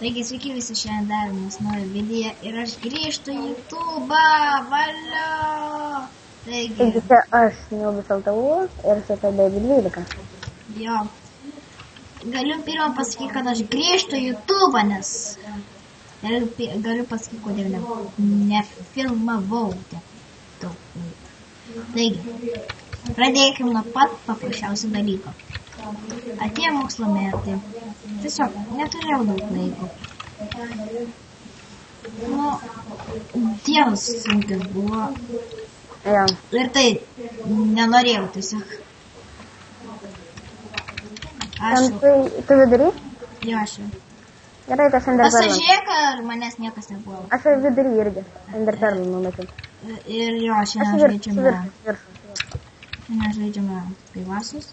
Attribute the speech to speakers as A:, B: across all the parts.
A: Taigi sveiki visi šiandien daromės naują video ir aš grįžtu į YouTube'ą, valio!
B: Taigi čia aš, Nilbis LTU ir čia Baby 12.
A: Jo. Galiu pirmą pasakyti, kad aš grįžtu į YouTube'ą, nes galiu pasakyti, kodėl nefilmavau tiek daug. Taigi, pradėkime nuo pat paprasčiausio dalyko. Atėjo mokslo metai. Tiesiog neturėjau daug laiko. Dienos sunkios buvo.
B: Ja.
A: Ir tai nenorėjau tiesiog.
B: Tu vidury?
A: Jo, aš jau.
B: Gerai, tas Enderperlą.
A: Pasažiūrėk, ar manęs niekas nebuvo.
B: Aš jau vidury irgi. Enderperlą numečiau.
A: Ir jo, šiandien žaidžiame Privasus.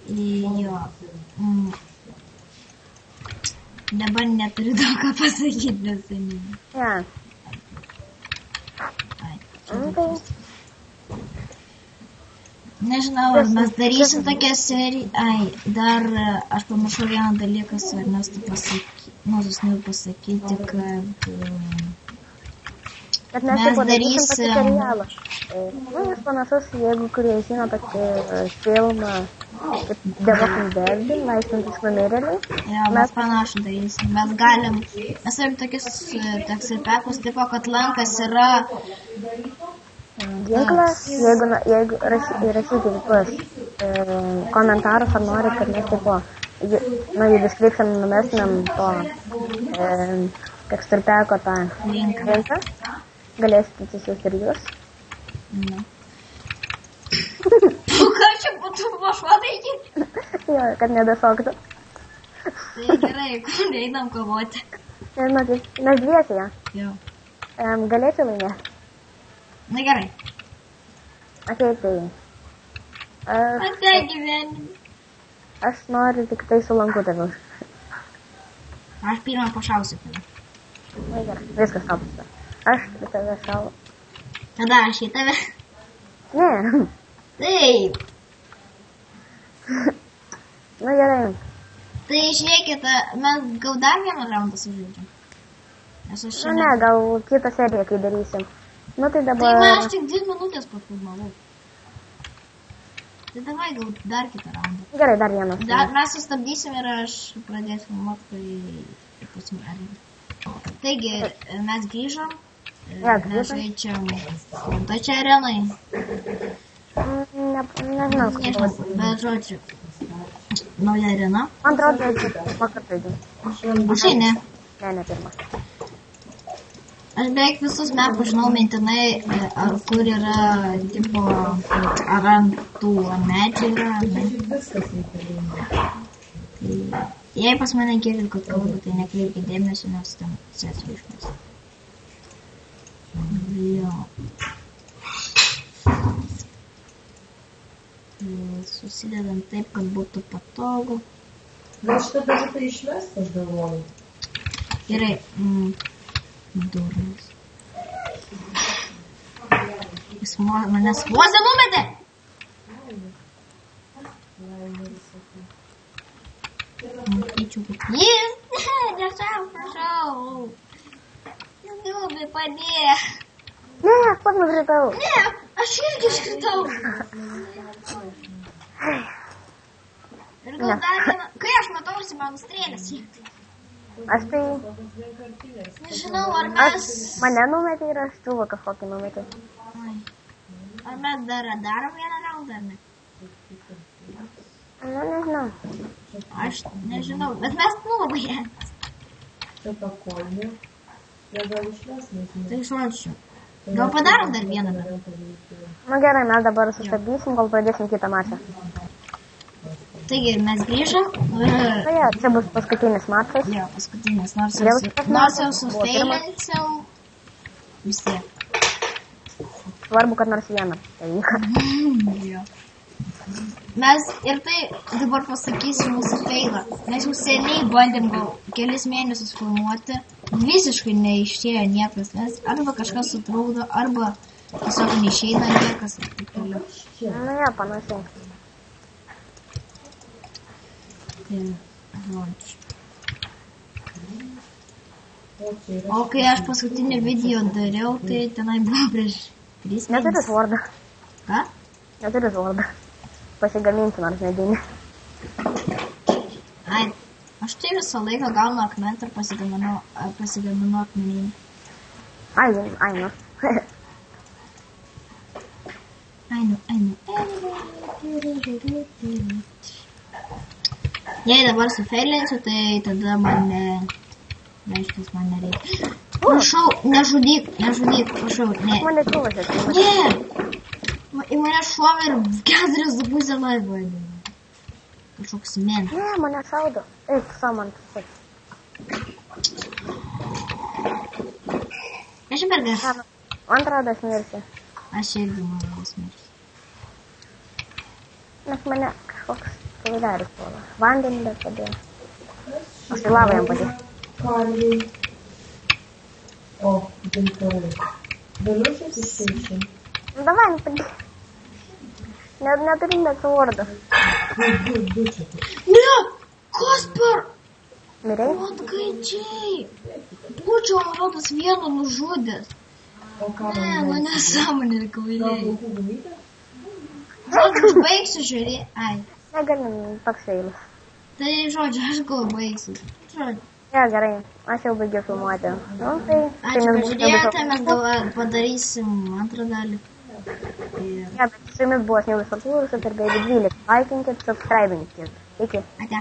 A: Jo. Dabar neturiu daug ką pasakyti, nes seniai.
B: Ja.
A: Nežinau, ar mes darysim tokią seriją. Dar aš pamiršau vieną dalyką su Ernestu pasakyti, kad mes darysim
B: serialą. Jis panašus, jeigu kurie žino tokį filmą kaip The Walking Dead, laistantis numirėliai.
A: Jo, mes panašų darysim. Mes turim tokius tekstilpekus, tipo, kad lankas yra
B: ginklas. Jeigu rašykite tuos komentarus, ar norit, kad mes tipo, į description numestumėm to tekstilpeko tą linką, galėsite atsisiųsti ir jūs.
A: Ne. Ką čia būtų vašuodai?
B: Jo, kad nedasoktų.
A: Tai gerai, kur einam kovoti.
B: Nežinau, mes dviesi, jo.
A: Jo.
B: Galėčiau laimėti.
A: Na gerai.
B: Okei, tai.
A: Ate gyvenime.
B: Aš noriu tik tai su lanku tave.
A: Aš pirmą pašausiu tave.
B: Na gerai, viskas tapsta. Aš į tave šau.
A: Tada aš į tave.
B: Ne.
A: Taip.
B: Na gerai.
A: Tai žiūrėkite, mes gal dar vieną raundą sužaidžiam.
B: Ne, gal kitą seriją, kai darysim. Nu tai dabar...
A: Tai aš tik 2 minutės pafilmavau. Tai davai gal dar kitą raundą.
B: Gerai, dar vieną.
A: Mes sustabdysim ir aš pradėsiu filmuoti, kai pasimerėm. Taigi, mes grįžom. Mes žaidžiam čia arenai.
B: Nežinau,
A: bet žodžiu. Nauja arena.
B: Man atrodo, vakar žaidžiam.
A: Aš ne.
B: Ne, pirmą.
A: Aš beveik visus mapus žinau mintinai, ar kur yra, tipo, ar ant tų medžių yra, ar ne. Jei pas mane girdi, kad kalbu, tai nekreipkite dėmesio, nes ten sėsiu išmės. Jo. Susidedam taip, kad būtų patogu.
C: Bet šitą dažą tai išmest, aš galvoju.
A: Gerai. Durnas. Jis manęs vos numetė! Matyčiau, kad jis... Prašau. Jis nubė padėjo.
B: Ne, aš pat nukritau.
A: Ne, aš irgi iškritau. Ir gal dar vieną... Kai aš matausi, man strėlės siekti.
B: Aš tai...
A: Nežinau, ar mes...
B: Mane numetė ir aš tuvą kažkokį numetė.
A: Ar mes dar darom vieną raundą, ar ne?
B: Nu, nežinau.
A: Aš nežinau, bet mes nuvažiavome.
C: Čia pakolė. Jie gal išmest, nežinau.
A: Tai žodžiu. Gal padarom dar vieną.
B: Nu gerai, mes dabar sustabdysim, kol pradėsim kitą mačą.
A: Taigi, mes grįžom.
B: Nu jo, čia bus paskutinis mačas.
A: Jo, paskutinis. Nors jau sufeilinsim. Vis tiek.
B: Svarbu, kad nors vieną.
A: Jo. Mes ir tai dabar pasakysiu mūsų feilą. Mes jau seniai bandėm gal kelis mėnesius filmuoti. Visiškai neišėjo niekas, nes arba kažkas sutrukdo, arba tiesiog neišeina niekas.
B: Nu jo, panašiai.
A: rašyti žodžius.
C: O čia yra.
A: O kai aš paskutinį video dariau, tai tenai buvo prieš 3
B: Neturiu
A: mėnesius.
B: Wordą.
A: Ką?
B: Neturiu Wordą. Pasigaminsiu nors medinį.
A: Ai, aš tai visą laiką gaunu akmentą ir pasigaminu akmeninį.
B: Ai, nu.
A: Einu. Jei dabar sufeilinsiu, tai tada man reiškia, man nereikia. Prašau, nežudyk, prašau, ne.
B: Mane čiūvasi.
A: Ne! Į mane šovė ir 4,5 laivų. Kažkoks men.
B: Ne, mane šaudo. Eik, man taip.
A: Ešbergas.
B: Man atrodo, aš mirsiu.
A: Aš irgi manau smirsiu.
B: Nes mane kažkoks kaidaris puola. Vandenį dar padėjo. Aš tai lavą jam padėjau.
C: Karviai. O, gintarai. Galiu šias iškeičiu?
B: Nu, davai, padėjau. Neturiu net Wordo.
C: Du čia.
A: Ne! Kasper!
B: Mirei?
A: Atgaidžiai! Būčiau, man rodos, vienu nužudęs.
C: O ką
A: Ne,
C: man
A: mane sąmonė ir kvailiai.
C: plaukų gumytė?
A: Žodžiu, aš baigsiu žiūrėti. Ai,
B: Negalim toks veilis.
A: tai žodžiu, aš gal baigsiu. Žodžiu.
B: Ne, gerai. Aš jau baigiau filmuoti. Nu, tai...
A: Ačiū, kad žiūrėjote, mes gal padarysim antrą dalį. Ir...
B: Ne, bet su jumis buvo Sniugas Artūras ir Baby 12. Laikinkit, subscribinkit. Iki.
A: Ate.